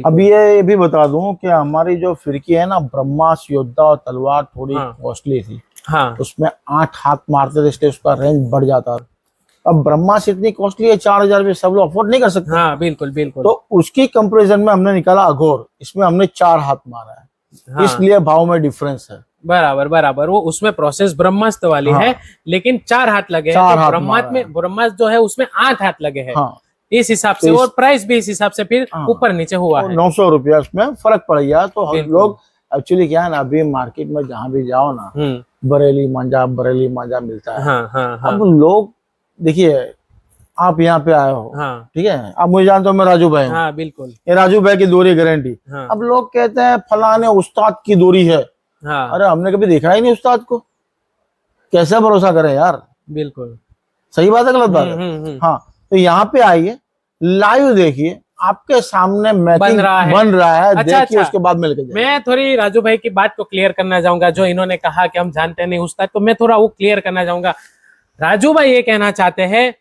अब ये भी बता दूं कि हमारी जो फिरकी है ना, ब्रह्मास्त्र, योद्धा और तलवार थोड़ी कॉस्टली थी। उसमें 8 हाथ मारते थे, इसलिए उसका रेंज बढ़ जाता था। अब ब्रह्मास्त्र इतनी कॉस्टली है, 4000 रुपये सब लोग अफोर्ड नहीं कर सकते। बिल्कुल बिल्कुल। तो उसकी कंपैरिजन में हमने निकाला अघोर, इसमें हमने 4 हाथ मारा है, इसलिए भाव में डिफरेंस है। बराबर बराबर। वो उसमें प्रोसेस ब्रह्मास्त्र वाली है, लेकिन 4 हाथ लगे हैं। ब्रह्मास्त्र जो है उसमें 8 हाथ लगे हैं। इस हिसाब से और प्राइस भी इस हिसाब से फिर ऊपर नीचे हुआ है। 900 रुपया उसमें फर्क पड़ गया। तो हम लोग एक्चुअली क्या है ना, अभी मार्केट में जहाँ भी जाओ ना, बरेली मांझा मिलता है। अब लोग देखिए, आप यहाँ पे आए हो, ठीक है, आप मुझे जानते हो, मैं राजू भाई हूँ। बिल्कुल। ये राजू भाई की दोरी गारंटी। अब लोग कहते हैं फलाने उस्ताद की दोरी है। अरे हमने कभी देखा ही नहीं उस्ताद को, कैसे भरोसा करें यार। बिल्कुल सही बात है, गलत बात है? हाँ, तो यहाँ पे आइए, लाइव देखिए, आपके सामने मैचिंग बन रहा है। देखिए, उसके बाद मिलकर मैं थोड़ी राजू भाई की बात को क्लियर करना चाहूंगा। जो इन्होंने कहा कि हम जानते नहीं उस्ताद, तो मैं थोड़ा वो क्लियर करना चाहूंगा। राजू भाई ये कहना चाहते हैं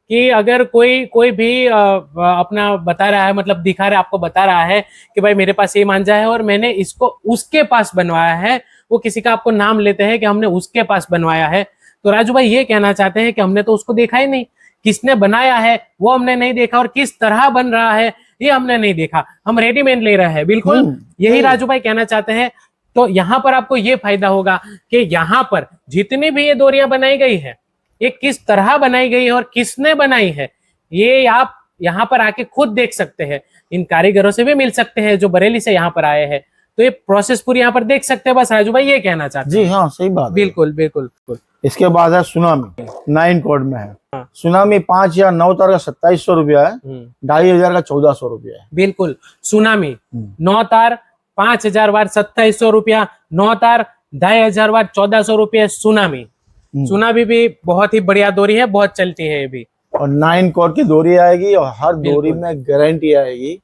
कि अगर कोई भी अपना बता रहा है, मतलब दिखा रहा है, आपको बता रहा है कि भाई मेरे पास ये मांझा है और मैंने इसको उसके पास बनवाया है, वो किसी का आपको नाम लेते हैं कि हमने उसके पास बनवाया है, तो राजू भाई ये कहना चाहते हैं कि हमने तो उसको देखा ही नहीं, किसने बनाया है वो हमने नहीं देखा, और किस तरह बन रहा है ये हमने नहीं देखा, हम रेडीमेड ले रहे हैं। बिल्कुल यही राजू भाई कहना चाहते हैं। तो यहाँ पर आपको ये फायदा होगा कि यहाँ पर जितनी भी ये डोरियां बनाई गई है, ये किस तरह बनाई गई है और किसने बनाई है, ये आप यहाँ पर आके खुद देख सकते हैं। इन कारीगरों से भी मिल सकते हैं जो बरेली से यहाँ पर आए हैं, तो ये प्रोसेस पूरी यहाँ पर देख सकते हैं। बस राजू भाई ये कहना चाहते हैं। जी हाँ, सही बात। बिल्कुल बिल्कुल। इसके बाद है सुनामी, 9 कोड में है। सुनामी 5 या 9 तार का 2700 रुपया है, 2500 का 1400 रुपया है। बिल्कुल, सुनामी 9 तार 5000 वाट 2700 रुपया, 9 तार 2500 वाट 1400 रुपया सुनामी। सुनामी भी बहुत ही बढ़िया डोरी है, बहुत चलती है ये भी। और 9 कोड की डोरी आएगी और हर डोरी में गारंटी आएगी।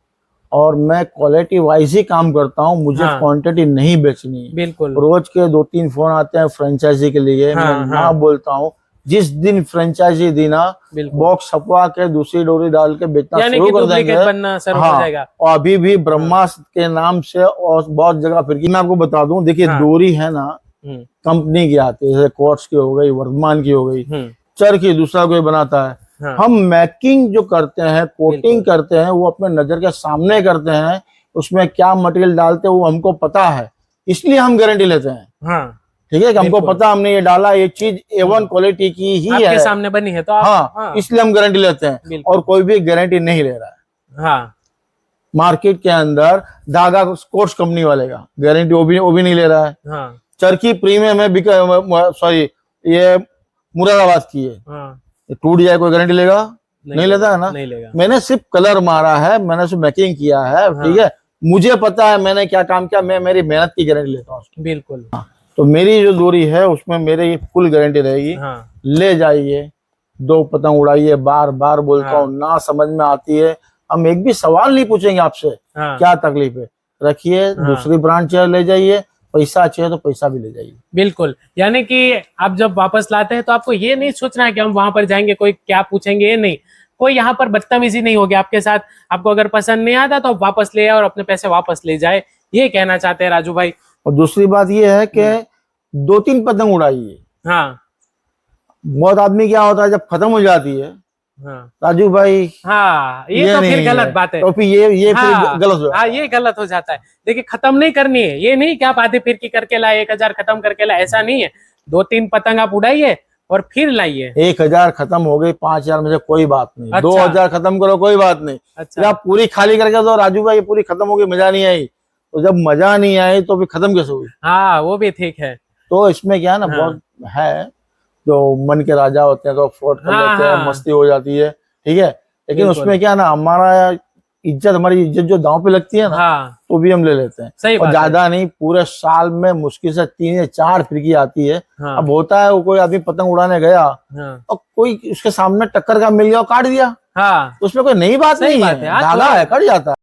और मैं क्वालिटी वाइज ही काम करता हूँ, मुझे क्वांटिटी नहीं बेचनी है। बिल्कुल। रोज के 2-3 फोन आते हैं फ्रेंचाइजी के लिए। मैं ना बोलता हूँ, जिस दिन फ्रेंचाइजी देना, बॉक्स छपवा के दूसरी डोरी डाल के बेचना शुरू कर देंगे। और अभी भी ब्रह्मास्त्र के नाम से और बहुत जगह फिर मैं आपको बता दूं, देखिए डोरी है ना, कंपनी की आती है, जैसे कोर्ट्स की हो गई, वर्धमान की हो गई, चर की दूसरा कोई बनाता है। हम मैकिंग जो करते हैं, कोटिंग करते हैं, वो अपने नजर के सामने करते हैं। उसमें क्या मटेरियल डालते हैं वो हमको पता है, इसलिए हम गारंटी लेते हैं। ठीक है, कि हमको पता, हमने ये डाला, ये चीज A1 क्वालिटी की ही है, आपके सामने बनी है, तो इसलिए हम गारंटी लेते हैं। और कोई भी गारंटी नहीं ले रहा है। मार्केट के अंदर धागा कोर्स कंपनी वाले का गारंटी वो भी नहीं ले रहा है। चरखी प्रीमियम है, सॉरी ये मुरादाबाद की है, टूट जाए कोई गारंटी लेगा? नहीं लेता है ना। नहीं लेगा। मैंने सिर्फ कलर मारा है, मैंने सिर्फ मैकिंग किया है। ठीक है, मुझे पता है मैंने क्या काम किया, मैं मेरी मेहनत की गारंटी लेता हूँ। बिल्कुल। तो मेरी जो डोरी है उसमें मेरी फुल गारंटी रहेगी। ले जाइए, 2 पतंग उड़ाइए। बार बार बोलता हूँ, ना समझ में आती है, हम एक भी सवाल नहीं पूछेंगे आपसे क्या तकलीफ है, रखिए, दूसरी ब्रांच ले जाइए, पैसा चाहिए तो पैसा भी ले जाइए। बिल्कुल, यानी कि आप जब वापस लाते हैं तो आपको ये नहीं सोचना है कि हम वहां पर जाएंगे, कोई क्या पूछेंगे, ये नहीं। कोई यहाँ पर बदतमीजी नहीं होगी आपके साथ। आपको अगर पसंद नहीं आता तो आप वापस ले आए और अपने पैसे वापस ले जाए, ये कहना चाहते हैं राजू भाई। और दूसरी बात ये है कि 2-3 पतंग उड़ाइए। बहुत आदमी क्या होता है, जब खत्म हो जाती है, राजू भाई ये तो फिर गलत बात है। तो फिर ये फिर गलत हो, ये गलत हो जाता है। देखिए, खत्म नहीं करनी है, ये नहीं कि आप आधे फिरकी करके लाए, 1000 खत्म करके लाए, ऐसा नहीं है। 2-3 पतंग आप उड़ाइए और फिर लाइए। 1000 खत्म हो गई, 5000 में से कोई बात नहीं। 2000 खत्म करो, कोई बात नहीं। अच्छा, आप पूरी खाली करके दो, राजू भाई पूरी खत्म हो गई, मजा नहीं आई। तो जब मजा नहीं आई तो फिर खत्म कैसे हुई? वो भी ठीक है। तो इसमें क्या है ना, बहुत है जो मन के राजा होते हैं तो फ्रॉड कर लेते हैं, मस्ती हो जाती है। ठीक है, लेकिन उसमें क्या ना, हमारी इज्जत जो दांव पे लगती है ना, तो भी हम ले लेते हैं। सही और ज्यादा नहीं, पूरे साल में मुश्किल से 3 या 4 फिरकी आती है। अब होता है, वो कोई आदमी पतंग उड़ाने गया और कोई उसके सामने टक्कर का मिल गया और काट दिया, तो उसमें कोई नई बात नहीं है, धागा है, कट जाता है।